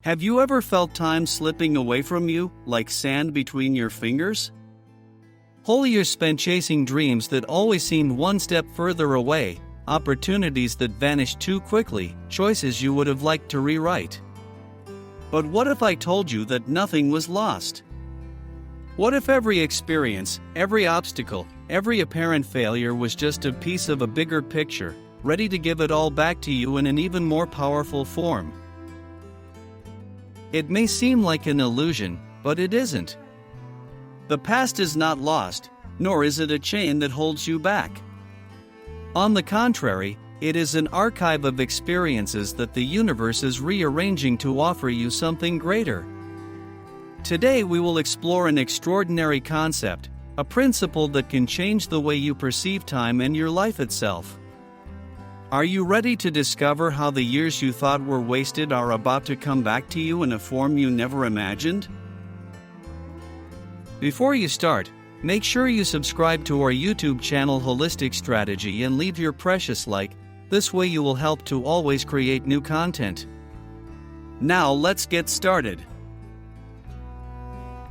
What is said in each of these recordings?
Have you ever felt time slipping away from you, like sand between your fingers? Whole years spent chasing dreams that always seemed one step further away, opportunities that vanished too quickly, choices you would have liked to rewrite. But what if I told you that nothing was lost? What if every experience, every obstacle, every apparent failure was just a piece of a bigger picture, ready to give it all back to you in an even more powerful form? It may seem like an illusion, but it isn't. The past is not lost, nor is it a chain that holds you back. On the contrary, it is an archive of experiences that the universe is rearranging to offer you something greater. Today we will explore an extraordinary concept, a principle that can change the way you perceive time and your life itself. Are you ready to discover how the years you thought were wasted are about to come back to you in a form you never imagined? Before you start, make sure you subscribe to our YouTube channel Holistic Strategy and leave your precious like. This way you will help to always create new content. Now let's get started.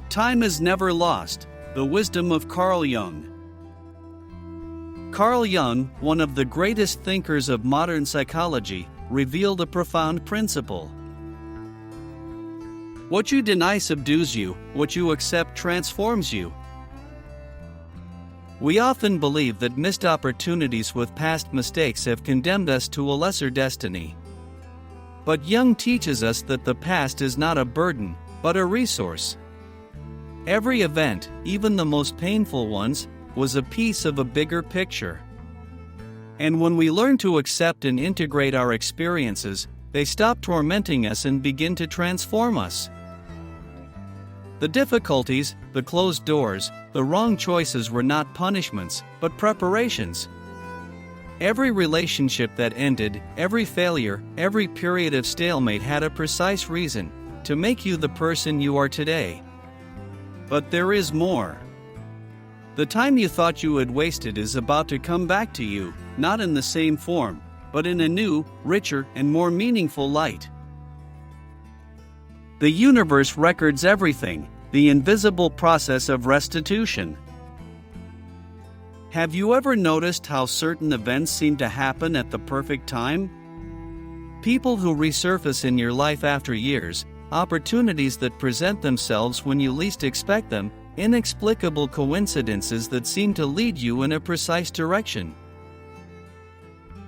Time is never lost. The wisdom of Carl Jung. Carl Jung, one of the greatest thinkers of modern psychology, revealed a profound principle. What you deny subdues you, what you accept transforms you. We often believe that missed opportunities with past mistakes have condemned us to a lesser destiny. But Jung teaches us that the past is not a burden, but a resource. Every event, even the most painful ones, was a piece of a bigger picture. And when we learn to accept and integrate our experiences, they stop tormenting us and begin to transform us. The difficulties, the closed doors, the wrong choices were not punishments, but preparations. Every relationship that ended, every failure, every period of stalemate had a precise reason, to make you the person you are today. But there is more. The time you thought you had wasted is about to come back to you, not in the same form, but in a new, richer, and more meaningful light. The universe records everything, the invisible process of restitution. Have you ever noticed how certain events seem to happen at the perfect time? People who resurface in your life after years, opportunities that present themselves when you least expect them, inexplicable coincidences that seem to lead you in a precise direction.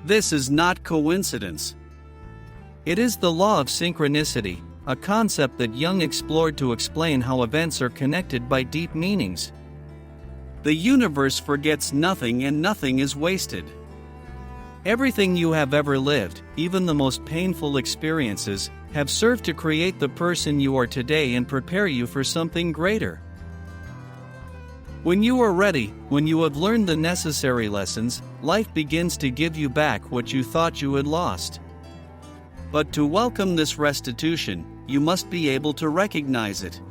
This is not coincidence. It is the law of synchronicity, a concept that Jung explored to explain how events are connected by deep meanings. The universe forgets nothing and nothing is wasted. Everything you have ever lived, even the most painful experiences, have served to create the person you are today and prepare you for something greater. When you are ready, when you have learned the necessary lessons, life begins to give you back what you thought you had lost. But to welcome this restitution, you must be able to recognize it.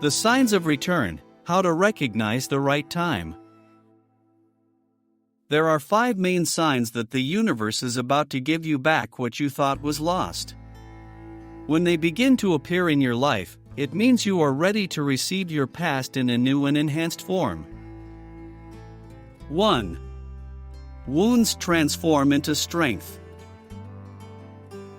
The signs of return, how to recognize the right time. There are 5 main signs that the universe is about to give you back what you thought was lost. When they begin to appear in your life, it means you are ready to receive your past in a new and enhanced form. 1. Wounds transform into strength.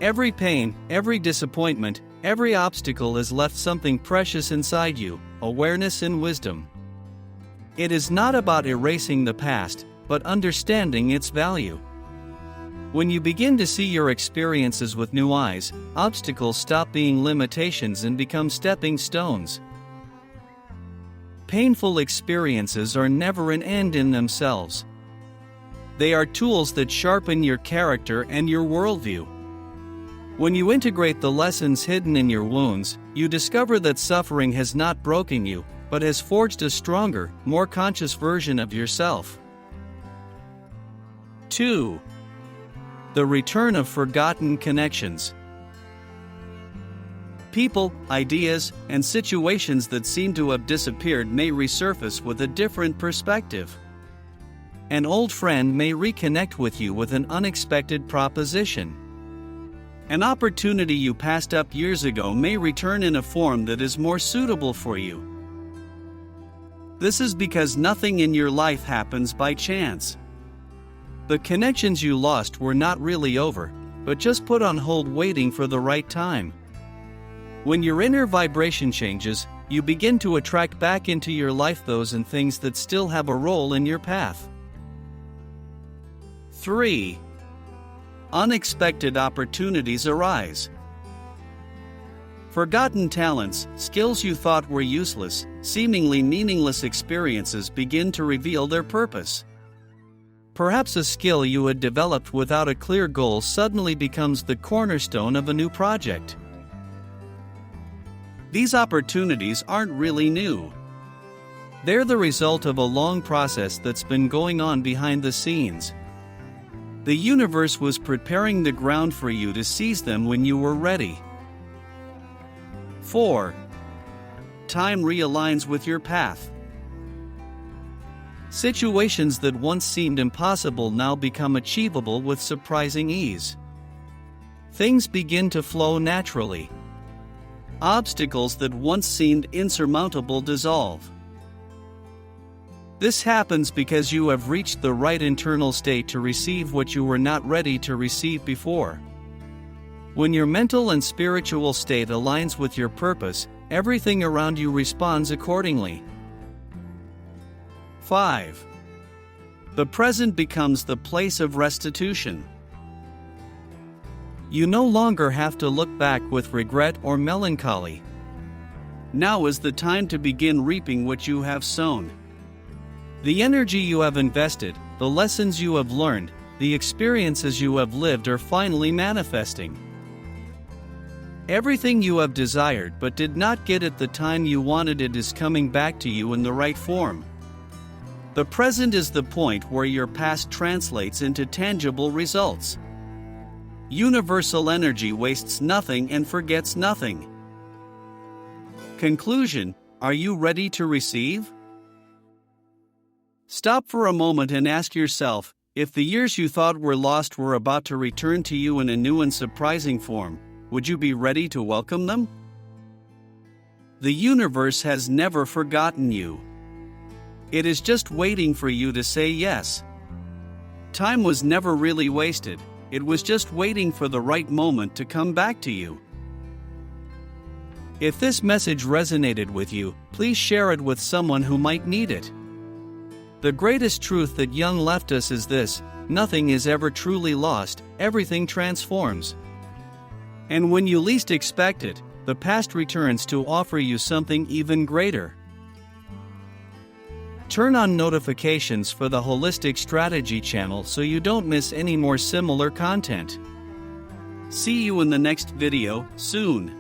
Every pain, every disappointment, every obstacle has left something precious inside you, awareness and wisdom. It is not about erasing the past, but understanding its value. When you begin to see your experiences with new eyes, obstacles stop being limitations and become stepping stones. Painful experiences are never an end in themselves. They are tools that sharpen your character and your worldview. When you integrate the lessons hidden in your wounds, you discover that suffering has not broken you, but has forged a stronger, more conscious version of yourself. 2. The return of forgotten connections. People, ideas, and situations that seem to have disappeared may resurface with a different perspective. An old friend may reconnect with you with an unexpected proposition. An opportunity you passed up years ago may return in a form that is more suitable for you. This is because nothing in your life happens by chance. The connections you lost were not really over, but just put on hold waiting for the right time. When your inner vibration changes, you begin to attract back into your life those and things that still have a role in your path. 3. Unexpected opportunities arise. Forgotten talents, skills you thought were useless, seemingly meaningless experiences begin to reveal their purpose. Perhaps a skill you had developed without a clear goal suddenly becomes the cornerstone of a new project. These opportunities aren't really new. They're the result of a long process that's been going on behind the scenes. The universe was preparing the ground for you to seize them when you were ready. 4. Time realigns with your path. Situations that once seemed impossible now become achievable with surprising ease. Things begin to flow naturally. Obstacles that once seemed insurmountable dissolve. This happens because you have reached the right internal state to receive what you were not ready to receive before. When your mental and spiritual state aligns with your purpose, everything around you responds accordingly. 5. The present becomes the place of restitution. You no longer have to look back with regret or melancholy. Now is the time to begin reaping what you have sown. The energy you have invested, the lessons you have learned, the experiences you have lived are finally manifesting. Everything you have desired but did not get at the time you wanted it is coming back to you in the right form. The present is the point where your past translates into tangible results. Universal energy wastes nothing and forgets nothing. Conclusion: are you ready to receive? Stop for a moment and ask yourself, if the years you thought were lost were about to return to you in a new and surprising form, would you be ready to welcome them? The universe has never forgotten you. It is just waiting for you to say yes. Time was never really wasted, it was just waiting for the right moment to come back to you. If this message resonated with you, please share it with someone who might need it. The greatest truth that Jung left us is this: nothing is ever truly lost, everything transforms. And when you least expect it, the past returns to offer you something even greater. Turn on notifications for the Holistic Strategy channel so you don't miss any more similar content. See you in the next video, soon.